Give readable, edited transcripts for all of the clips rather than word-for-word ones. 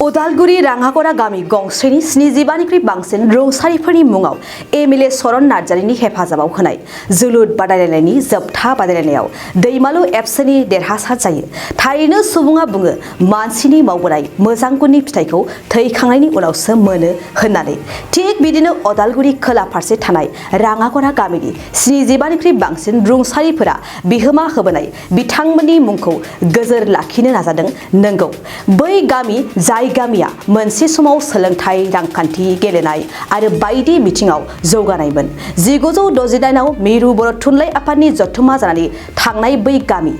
उदालगुरि राङागरा गामि गंसेनि 75निख्रुइ बांसिन रौसारिफोरनि मुङाव एमएलए सरन नार्जारिनि हेफाजाबाव होनाय जोलुर बादायलायनायनि जोबथा बादायलायनायाव दैमालु एफसिनि देरहासार जायो। थारैनो सुबुङा बुङो मानसिनि मावबोनाय मोजां गुननि फिथाइखौ थैखांनायनि उनावसो मोनो होननानै। थिग बिदिनो उदालगुरि खोला फारसे थानाय राङागरा गामिनि 75निख्रुइ बांसिन रौसारिफोरा बिहोमा होबोनाय बिथांमोननि मुंखौ गोजोर लाखिनो नाजादों। नंगौ, बै गामि जाय गामिया मोनसे समाव सोलोंथाइ, रांखान्थि, गेलेनाय आरो बायदि बिथिङाव जौगानायमोन। 1968आव मिरु बर' थुनलाइ आफादनि जथुम्मा जानानै थांनाय बै गामि,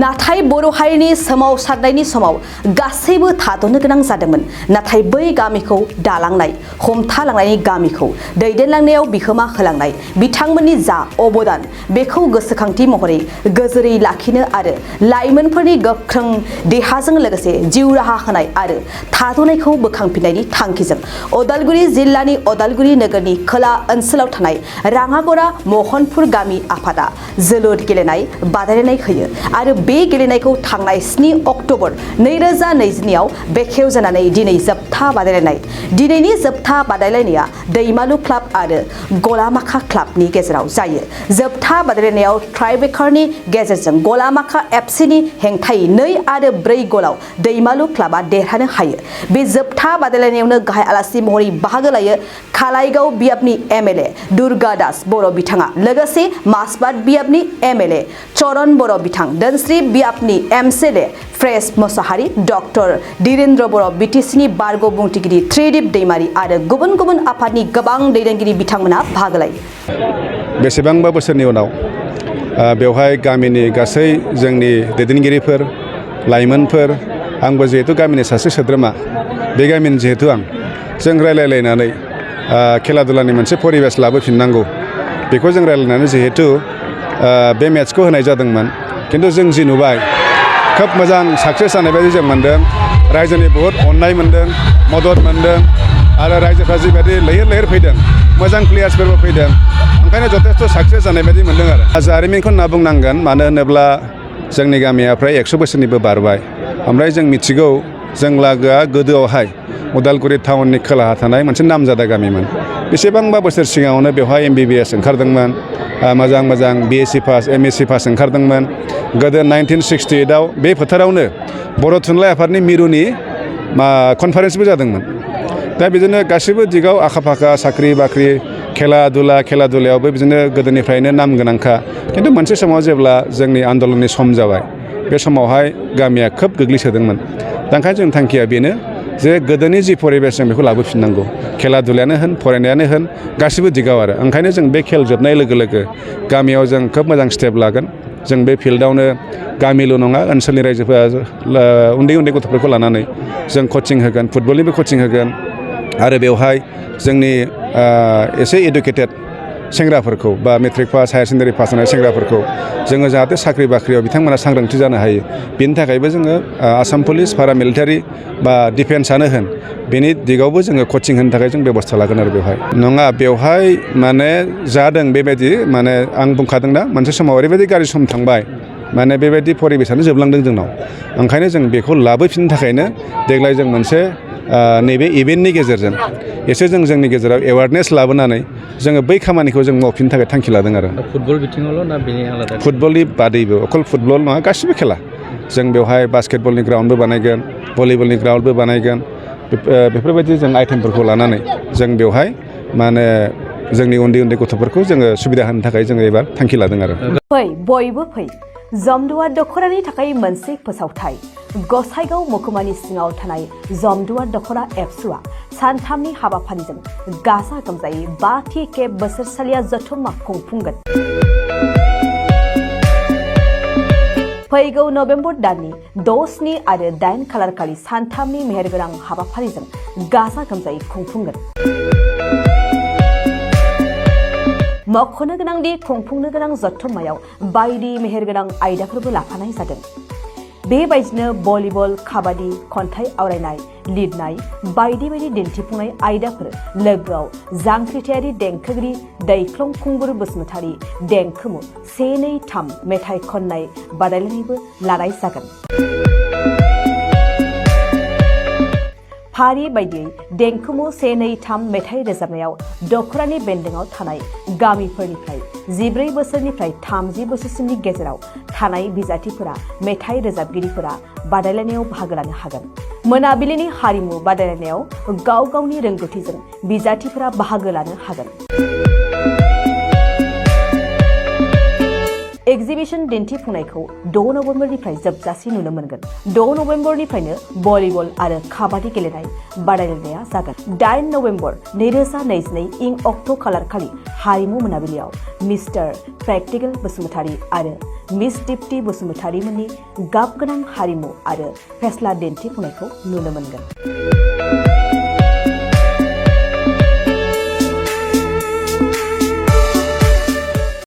नाथाय बर' हारिनि सोमावसारनायनि समाव गासैबो थाद'नो गोनां जादोंमोन। नाथाय बै गामिखौ दालांनाय, हमथालांनायनि गामिखौ दैदेनलांनायाव बिहोमा होलांनाय बिथांमोननि जा अबदान, बेखौ गोसोखांथि महरै गोजोरै लाखिनो आरो लाइमोनफोरनि गोख्रों देहाजों लोगोसे जिउ राहा होनाय आरो थाद'नायखौ बोखांफिननायनि थांखिजों उदालगुरि जिल्लानि उदालगुरि नोगोरनि खोला ओनसोलाव थानाय राङागरा महनपुर गामि आफादा जोलुर गेलेनाय बादायलायनाय होयो आरो बे गेलेनायखौ थांनाय 7 अक्ट'बर 2022आव बेखेवजानानै दिनै जोबथा बादायलायनाय। दिनैनि जोबथा बादायलायनाया दैमालु क्लाब आरो गलामाखा क्लाबनि गेजेराव जायो। जोबथा बादायलायनायाव ट्राइब्रेकारनि गेजेरजों गलामाखा एफसिनि हेंथायै 2 आरो 4 गलाव दैमालु क्लाबा देरहानो हायो। बे जोबथा बादायलायनायावनो गाहाय आलासि महरै बाहागो लायो खालाइगाव बियाबनि एमएलए दुर्गा दास बर' बिथाङा, लोगोसे मासबाद बियाबनि एमएलए चरन बर' बिथां, दोनस्रि बियाबनि एमसिएलए फ्रेस मोसाहारि, डक्टर धीरेन्द्र बर' बिटिसिनि बारग' बुंथिगिरि त्रिदिप दैमारि आरो गुबुन गुबुन आफादनि गोबां दैदेनगिरि बिथांमोना बाहागो लायो। बेसेबांबा बोसोरनि उनाव बेवहाय गामिनि गासै जोंनि दैदेनगिरिफोर, लाइमोनफोर, आंबो जिहेतु गामिनि सासे सोद्रोमा, बे गामिनि जिहेतु जों रायलायलायनानै खेला दुलानि मोनसे परिबेस लाबोफिननांगौ, बेखौ जों रायलायनानै जिहेतु बे मेट्सखौ होनाय जादोंमोन। खिन्थु जों जि नुबाय, खोब मोजां साक्सेस जानाय बायदि जों मोन्दों। रायजोनि बहुद अननाय मोन्दों, मदद मोन्दों आरो रायजोफ्रा जिबायदि लैहोर लैहोर फैदों, मोजां प्लेयार्सफोरबो फैदों, ओंखायनो जथेस्थ' साक्सेस जानाय बायदि मोन्दों आरो जारिमिनखौ होनना बुंनांगोन। मानो होनोब्ला जोंनि गामिया फ्राय 100 बोसोरनिबो बारबाय। ओमफ्राय जों मिथिगौ जों लागोआ गोदोआवहाय उदालगुरि टाउननि खोलाहा थानाय मोनसे नामजादा गामिमोन। बेसेबांबा बोसोर सिगाङावनो बेवहाय MBBS ओंखारदोंमोन, मोजां मोजां BSc पास, MSc पास ओंखारदोंमोन। गोदो 1968आव बे फोथारावनो बर' थुनलाइ आफादनि मिरुनि कनफारेन्सबो जादोंमोन। दा बिदिनो गासैबो दिगाव आखा फाखा, साख्रि बाख्रि, खेला दुलायावबो बिदिनो गोदोनिफ्रायनो नाम गोनांखा। खिन्थु मोनसे समाव जेब्ला जोंनि आन्दलननि सम जाबाय, बे समावहाय गामिया खोब गोग्लैसोदोंमोन। दा ओंखायनो जोंनि थांखिया बेनो जे गोदोनि जि परिबेस जों बेखौ लाबोफिननांगौ। खेला दुलायानो होन, फरायनायानो होन, गासिबो दिगाव आरो ओंखायनो जों बे खेल जोबनाय लोगो लोगो गामियाव जों खोब मोजां स्टेप लागोन। जों बे फिल्डआवनो गामिल' नङा, ओनसोलनि रायजोफोरा उन्दै उन्दै गथ'फोरखौ लानानै जों कचिं होगोन, फुटबलनिबो कचिं होगोन आरो बेवहाय जोंनि एसे इडुकेटेड सेंग्राफोरखौ बा matric pass, higher secondary pass जानाय सेंग्राफोरखौ जोङो जाहाथे साख्रि बाख्रियाव बिथांमोना सांग्रांथि जानो हायो, बेनि थाखायबो जोङो आसाम पुलिस, पारामिलिटारि बा डिफेन्सआनो होन, बेनि दिगावबो जोङो कचिं होनो थाखाय जों बेबस्था लागोन आरो बेवहाय नङा। बेवहाय माने जादों बेबायदि, माने आं बुंखादों ना, मोनसे समाव ओरैबायदि गाज्रि सम थांबाय, माने बेबायदि परिबेसानो जोबलांदों जोंनाव। ओंखायनो जों बेखौ लाबोफिननो थाखायनो देग्लाय जों मोनसे नैबे इभेन्टनि गेजेरजों एसे जोंनि गेजेराव एवारनेस लाबोनानै जोङो बै खामानिखौ जों मावफिननो थाखाय थांखि लादों आरो। फुटबल बिथिङावल' ना बेनि आलादा? फुटबलनि बादैबो, अकल फुटबल नङा, गासिबो खेला। जों बेवहाय बास्केटबलनि ग्राउन्डबो बानायगोन, भलिबलनि ग्राउन्डबो बानायगोन। बेफोरबायदि जों आइटेमफोरखौ लानानै जों बेवहाय माने जोंनि उन्दै उन्दै गथ'फोरखौ जोङो सुबिदा होनो थाखाय जोङो एबार थांखि लादों आरो। फै बयबो फै, जमदुवार दख'रानि थाखाय मोनसे फोसावथाय। गसाइगाव महकुमानि सिङाव थानाय जमदुवार दख'रा एबसुआ सानथामनि हाबाफारिजों गाजा गोमजायै 5थि खेब बोसोरसालिया जथुम्मा खुंफुंगोन। फैगौ नबेम्बर दाननि 6, 7 आरो 8 खालारखालि सानथामनि मेहेरगोनां हाबाफारिजों गाजा गोमजायै खुंफुंगोन। मख'नो गोनांदि खुंफुंनो गोनां जथुम्मायाव बायदि मेहेरगोनां आयदाफोरबो लाफानाय जादों। बेबायदिनो भलिबल, काबादि, खन्थाइ आवरायनाय, लिरनाय बायदि बायदि दिन्थिफुंनाय आयदाफोर, लोगोआव जांख्रिथायारि देंखोगिरि दैख्लं खुंगुर बसुमतारी देंखोमु 1, 2, 3 मेथाइ खननाय बादायलायनायबो लानाय जागोन। फारि बायदियै देंखोमु 1, 2, 3 मेथाइ रोजाबनायाव दखरानि बेन्दोंआव थानाय गामिफोरनिफ्राय 14 बोसोरनिफ्राय 30 बोसोरसिमनि गेजेराव थानाय बिजाथिफोरा मेथाइ रोजाबगिरिफोरा बादायलायनायाव बाहागो लानो हागोन। मोनाबिलिनि हारिमु बादायलायनायाव गाव गावनि रोंगौथिजों बिजाथिफोरा बाहागो लानो हागोन। एक्जिबिशन दिन्थिफुंनायखौ 6 नबेम्बरनिफ्राय जोबजासिम नुनो मोनगोन। 6 नबेम्बरनिफ्रायनो भलिबल आरो काबादि गेलेनाय बादायलायनाया जागोन। 8 नबेम्बर 2022 इं अक्ट' खालार खालि हारिमु मोनाबिलियाव मिस्टार प्रेक्टिकेल बसुमतारी आरो मिस दीप्ति बसुमतारी मोननि गाब गोनां हारिमु आरो फेस्ला दिन्थिफुंनायखौ नुनो मोनगोन।